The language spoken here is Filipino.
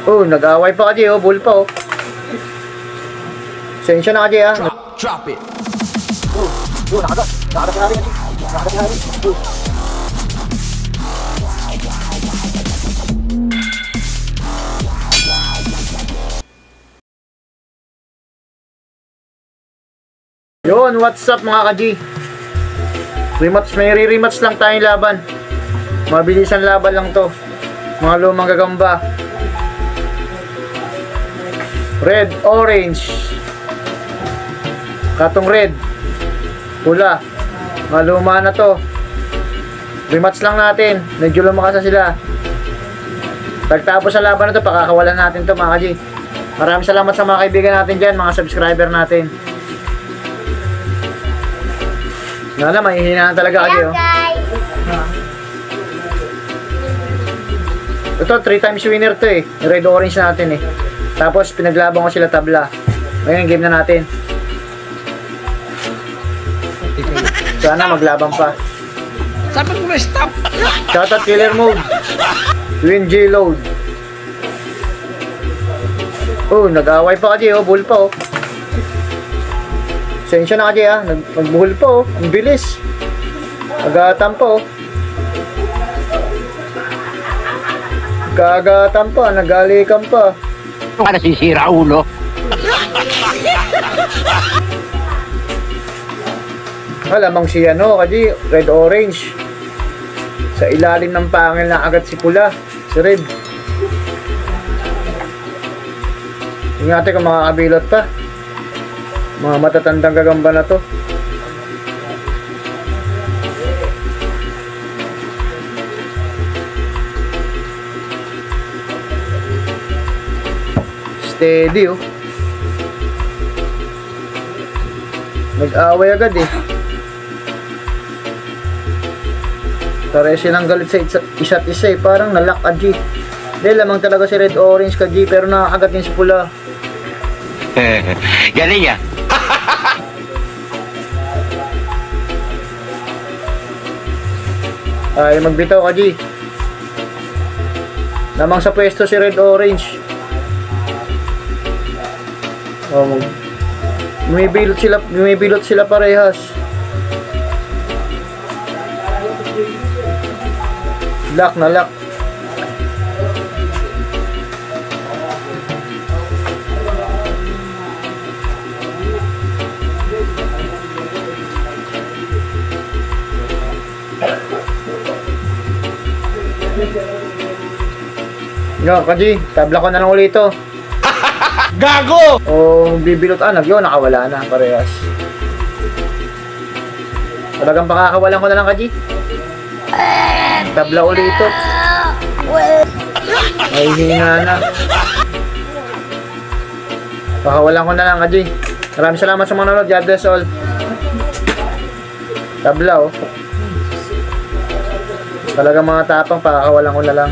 Oh, nag-away pa Kaji, oh, bull pa, oh. Sensya na Kaji, ah. Drop it. Nakagat na rin, nakagat na rin. Yun, what's up mga Kaji? Rematch, may re-rematch lang tayong laban. Mabilisan laban lang to. Mga lumang gagamba. Red, orange. Katong red. Pula. Mga luma na to. Rematch lang natin. Medyo lumakas na sila. Pagtapos sa laban na to, pakakawalan natin to mga Kaji. Maraming salamat sa mga kaibigan natin dyan, mga subscriber natin. Nga na, mahihinaan talaga Kaji, oh. Ito, 3 times winner to eh. Red orange natin eh. Tapos pinaglaban ko sila tabla. Ngayon game na natin. Sana maglaban pa. Sabi ko na stop. Shoutout killer mode. Twin J load. Oh, nag-away pa Kaji, oh. Bull pa, oh. Sensya na Kaji, ah. Nagbuhol pa, oh. Ang bilis. Agatan pa, oh. Kagatan pa, nagalikan pa. Ka nasisira ulo. Alamang si ano, Kaji, red orange. Sa ilalim ng pangil na agad si pula, si red. Ingatan kung makakabilot pa. Mga matatandang gagamba na to. Steady, oh. Nag-away agad eh. Pares silang galit sa isa't isa eh. Parang nalock Kaji. Hindi, lamang talaga si red orange Kaji. Pero nakakagat din si pula. Galing yan. Ay, magbitaw Kaji. Lamang sa pwesto si red orange. Oh, bumibilot sila parehas. Lock na lock. Yo, Kaji, tabla ko na lang ulit ito. Gago! O bibilot yun, nakawala na parehas. Talagang pakakawalan ko na lang Kaji. Tabla ulit ito. May hina na. Pakawalan ko na lang Kaji. Maraming salamat sa mga nanonood. God bless all. Tabla, oh. Talagang mga tapang, pakakawalan ko na lang.